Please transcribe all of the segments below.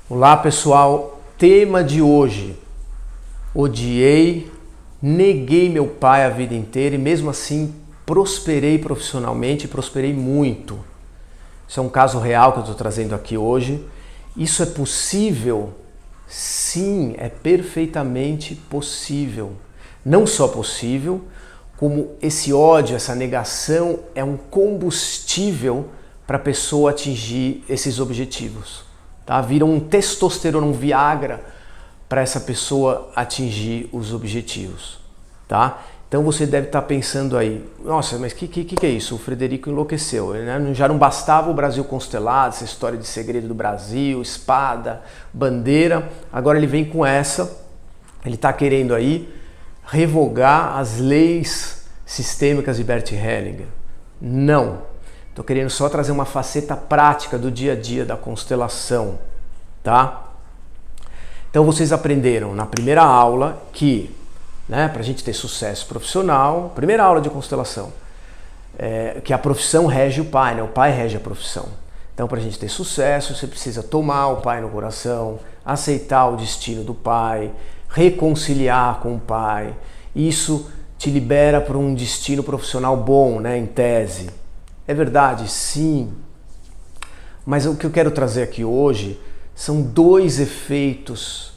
Olá pessoal, tema de hoje: odiei, neguei meu pai a vida inteira e mesmo assim prosperei profissionalmente, prosperei muito. Isso é um caso real que eu estou trazendo aqui hoje. Isso é possível? Sim, é perfeitamente possível. Não só possível, como esse ódio, essa negação é um combustível para a pessoa atingir esses objetivos. Tá? Vira um testosterona, um Viagra para essa pessoa atingir os objetivos. Tá? Então você deve estar pensando aí, nossa, mas que é isso? O Frederico enlouqueceu, né? Já não bastava o Brasil constelado, essa história de segredo do Brasil, espada, bandeira, agora ele vem com essa, ele está querendo aí revogar as leis sistêmicas de Bert Hellinger. Não. Estou querendo só trazer uma faceta prática do dia a dia da constelação, tá? Então vocês aprenderam na primeira aula que, né, para a gente ter sucesso profissional, primeira aula de constelação, que a profissão rege o pai, né? O pai rege a profissão. Então, para a gente ter sucesso, você precisa tomar o pai no coração, aceitar o destino do pai, reconciliar com o pai. Isso te libera para um destino profissional bom, né, em tese. É verdade, sim. Mas o que eu quero trazer aqui hoje são dois efeitos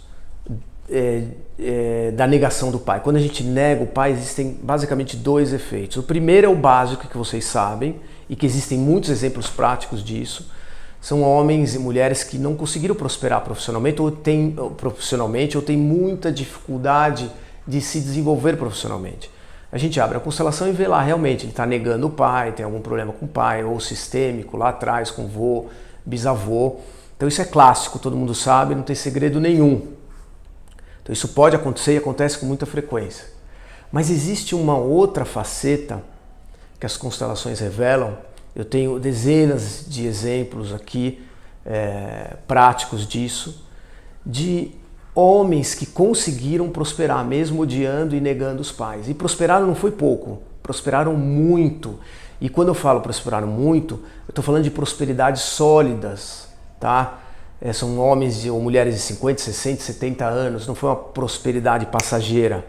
da negação do pai. Quando a gente nega o pai, existem basicamente dois efeitos. O primeiro é o básico, que vocês sabem, e que existem muitos exemplos práticos disso. São homens e mulheres que não conseguiram prosperar profissionalmente ou têm muita dificuldade de se desenvolver profissionalmente. A gente abre a constelação e vê lá, realmente, ele está negando o pai, tem algum problema com o pai, ou sistêmico, lá atrás, com vô, bisavô. Então isso é clássico, todo mundo sabe, não tem segredo nenhum. Então isso pode acontecer e acontece com muita frequência. Mas existe uma outra faceta que as constelações revelam. Eu tenho dezenas de exemplos aqui práticos disso, de homens que conseguiram prosperar mesmo odiando e negando os pais. E prosperaram não foi pouco, prosperaram muito. E quando eu falo prosperaram muito, eu estou falando de prosperidades sólidas, tá? São homens ou mulheres de 50, 60, 70 anos, não foi uma prosperidade passageira,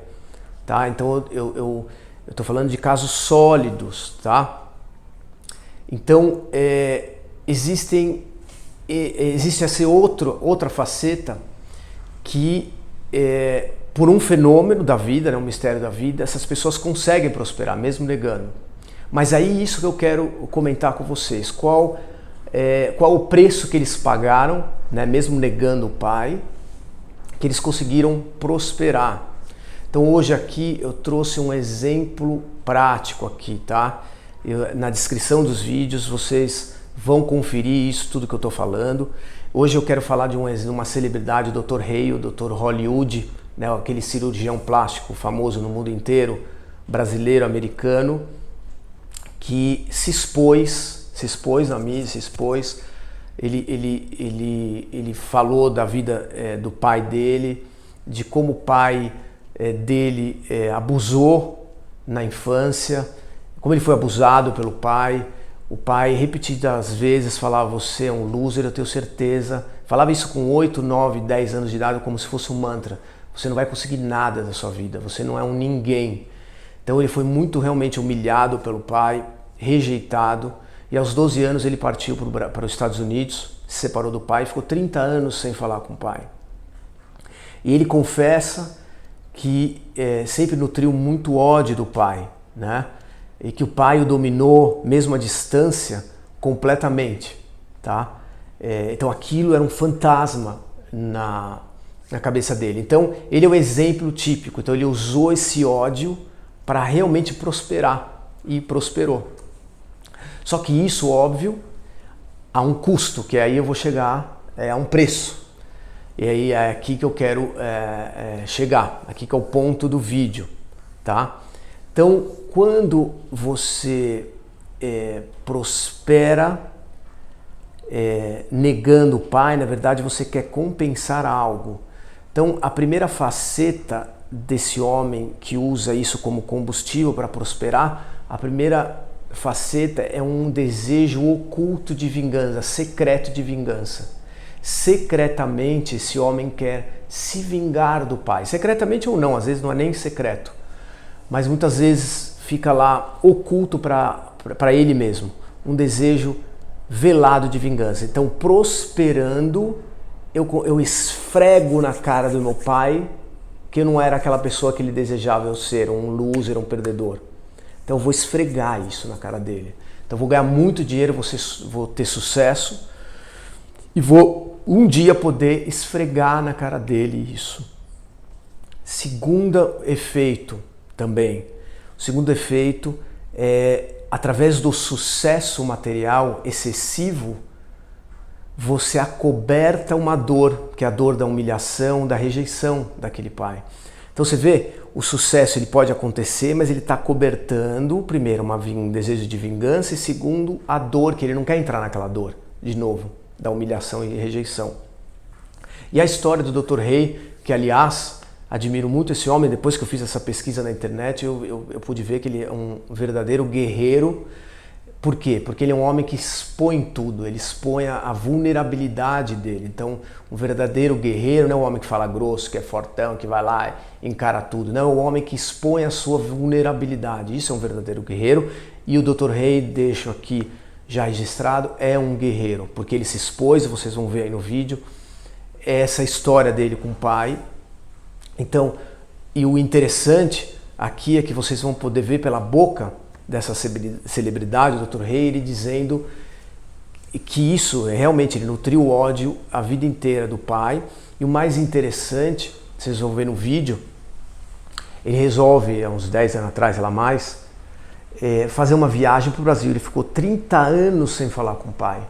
tá? Então eu estou falando de casos sólidos, tá? Então existe essa outra faceta que por um fenômeno da vida, né, um mistério da vida, essas pessoas conseguem prosperar, mesmo negando. Mas aí isso que eu quero comentar com vocês, qual o preço que eles pagaram, né, mesmo negando o pai, que eles conseguiram prosperar. Então hoje aqui eu trouxe um exemplo prático aqui, tá? Na descrição dos vídeos vocês vão conferir isso tudo que eu estou falando. Hoje eu quero falar de uma celebridade, o Dr. Hale, o Dr. Hollywood, né, aquele cirurgião plástico famoso no mundo inteiro, brasileiro, americano, que se expôs na mídia, ele falou da vida do pai dele, de como o pai dele abusou na infância, como ele foi abusado pelo pai. O pai repetidas vezes falava: você é um loser, eu tenho certeza. Falava isso com 8, 9, 10 anos de idade como se fosse um mantra. Você não vai conseguir nada da sua vida, você não é um ninguém. Então ele foi muito realmente humilhado pelo pai, rejeitado. E aos 12 anos ele partiu para os Estados Unidos, se separou do pai e ficou 30 anos sem falar com o pai. E ele confessa que sempre nutriu muito ódio do pai, né? E que o pai o dominou, mesmo à distância, completamente, tá? Então aquilo era um fantasma na cabeça dele. Então ele é o exemplo típico. Então ele usou esse ódio para realmente prosperar, e prosperou. Só que isso, óbvio, há um custo, que aí eu vou chegar a um preço. E aí é aqui que eu quero chegar, aqui que é o ponto do vídeo, tá? Então, quando você prospera negando o pai, na verdade você quer compensar algo. Então, a primeira faceta desse homem que usa isso como combustível para prosperar, a primeira faceta é um desejo oculto de vingança, secreto de vingança. secretamente esse homem quer se vingar do pai. Secretamente ou não, às vezes não é nem secreto, mas muitas vezes fica lá oculto para ele mesmo, um desejo velado de vingança. Então, prosperando, eu esfrego na cara do meu pai que eu não era aquela pessoa que ele desejava eu ser, um loser, um perdedor. Então eu vou esfregar isso na cara dele. Então eu vou ganhar muito dinheiro, vou ter sucesso e vou um dia poder esfregar na cara dele isso. Segundo efeito também. O segundo efeito é, através do sucesso material excessivo, você acoberta uma dor, que é a dor da humilhação, da rejeição daquele pai. Então você vê, o sucesso ele pode acontecer, mas ele está cobertando, primeiro, um desejo de vingança, e segundo, a dor, que ele não quer entrar naquela dor, de novo, da humilhação e rejeição. E a história do Dr. Rei, que aliás, admiro muito esse homem, depois que eu fiz essa pesquisa na internet, eu pude ver que ele é um verdadeiro guerreiro. Por quê? Porque ele é um homem que expõe tudo, ele expõe a vulnerabilidade dele. Então, um verdadeiro guerreiro não é um homem que fala grosso, que é fortão, que vai lá e encara tudo. Não, é um homem que expõe a sua vulnerabilidade. Isso é um verdadeiro guerreiro. E o Dr. Rei, deixo aqui já registrado, é um guerreiro, porque ele se expôs, vocês vão ver aí no vídeo, essa história dele com o pai. Então, e o interessante aqui é que vocês vão poder ver pela boca dessa celebridade, o Dr. Rei, ele dizendo que isso, realmente, ele nutriu o ódio a vida inteira do pai. E o mais interessante, vocês vão ver no vídeo, ele resolve, há uns 10 anos atrás, ela mais, fazer uma viagem para o Brasil. Ele ficou 30 anos sem falar com o pai.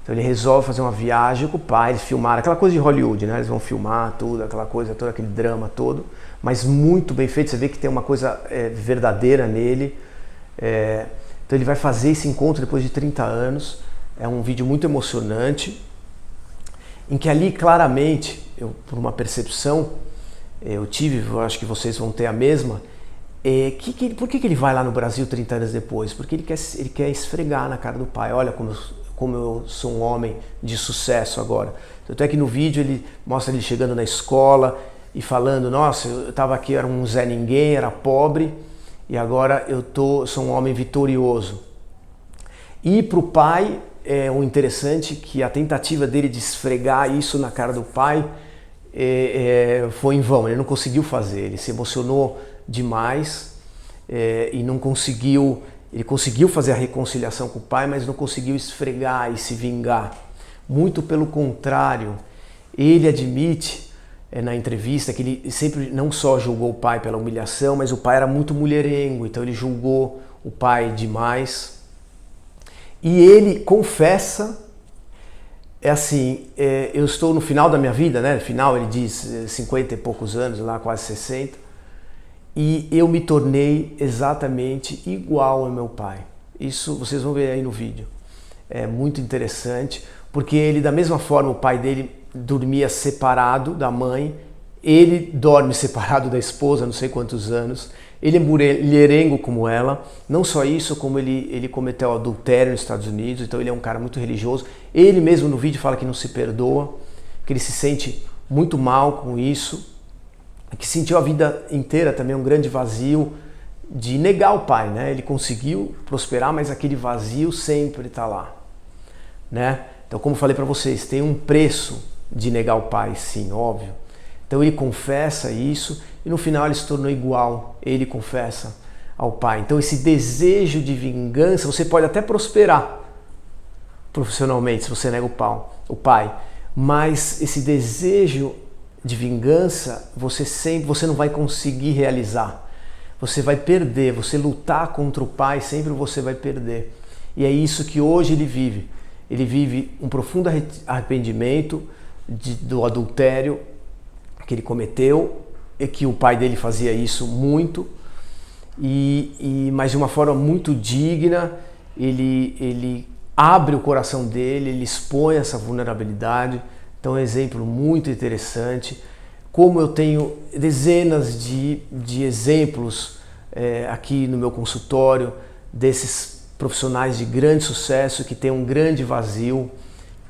Então ele resolve fazer uma viagem com o pai, eles filmaram, aquela coisa de Hollywood, né? Eles vão filmar tudo, aquela coisa, todo aquele drama todo, mas muito bem feito, você vê que tem uma coisa verdadeira nele. Então ele vai fazer esse encontro depois de 30 anos, é um vídeo muito emocionante, em que ali claramente, por uma percepção, eu tive, eu acho que vocês vão ter a mesma, por que ele vai lá no Brasil 30 anos depois? Porque ele quer esfregar na cara do pai, olha como eu sou um homem de sucesso agora. Tanto é que no vídeo ele mostra ele chegando na escola e falando, nossa, eu estava aqui, era um Zé Ninguém, era pobre, e agora sou um homem vitorioso. E para o pai, o interessante que a tentativa dele de esfregar isso na cara do pai foi em vão, ele não conseguiu fazer, ele se emocionou demais e não conseguiu, ele conseguiu fazer a reconciliação com o pai, mas não conseguiu esfregar e se vingar. Muito pelo contrário, ele admite na entrevista que ele sempre não só julgou o pai pela humilhação, mas o pai era muito mulherengo, então ele julgou o pai demais. E ele confessa, eu estou no final da minha vida, né? No final ele diz 50 e poucos anos, lá quase 60, e eu me tornei exatamente igual ao meu pai. Isso vocês vão ver aí no vídeo. É muito interessante, porque ele, da mesma forma, o pai dele dormia separado da mãe, ele dorme separado da esposa, não sei quantos anos, ele é mulherengo como ela, não só isso, como ele cometeu adultério nos Estados Unidos, então ele é um cara muito religioso, ele mesmo no vídeo fala que não se perdoa, que ele se sente muito mal com isso, que sentiu a vida inteira também um grande vazio de negar o pai, né? Ele conseguiu prosperar, mas aquele vazio sempre está lá, né? Então, como falei para vocês, tem um preço de negar o pai, sim, óbvio. Então ele confessa isso e no final ele se tornou igual, ele confessa ao pai. Então esse desejo de vingança, você pode até prosperar profissionalmente se você nega o pai, mas esse desejo de vingança você não vai conseguir realizar. Você vai perder, você lutar contra o pai, sempre você vai perder. E é isso que hoje ele vive. Ele vive um profundo arrependimento do adultério que ele cometeu, e que o pai dele fazia isso muito, mas de uma forma muito digna. Ele abre o coração dele, ele expõe essa vulnerabilidade. Então é um exemplo muito interessante. Como eu tenho dezenas de exemplos aqui no meu consultório, desses profissionais de grande sucesso que têm um grande vazio,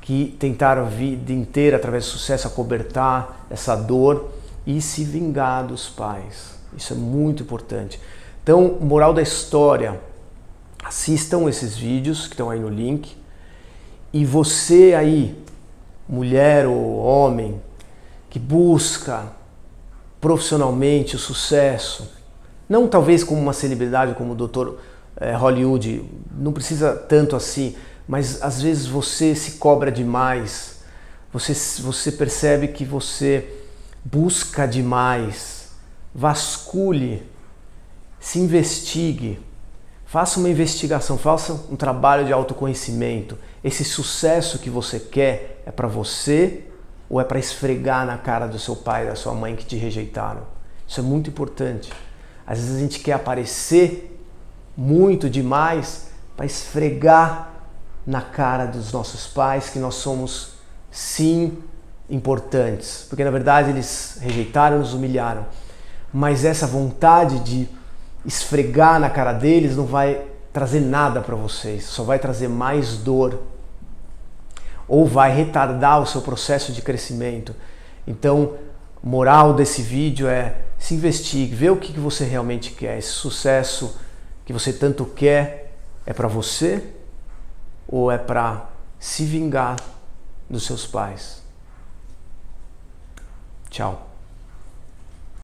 que tentaram a vida inteira, através do sucesso, acobertar essa dor e se vingar dos pais. Isso é muito importante. Então, moral da história, assistam esses vídeos que estão aí no link. E você aí, mulher ou homem, que busca profissionalmente o sucesso, não talvez como uma celebridade como o Dr. Hollywood, não precisa tanto assim, mas às vezes você se cobra demais, você percebe que você busca demais, vasculhe, se investigue, faça uma investigação, faça um trabalho de autoconhecimento. Esse sucesso que você quer é para você ou é para esfregar na cara do seu pai e da sua mãe que te rejeitaram? Isso é muito importante. Às vezes a gente quer aparecer muito demais para esfregar na cara dos nossos pais que nós somos, sim, importantes. Porque na verdade eles rejeitaram, nos humilharam. Mas essa vontade de esfregar na cara deles não vai trazer nada para vocês, só vai trazer mais dor ou vai retardar o seu processo de crescimento. Então, moral desse vídeo é: se investigue, vê o que você realmente quer. Esse sucesso que você tanto quer é para você ou é para se vingar dos seus pais? Tchau.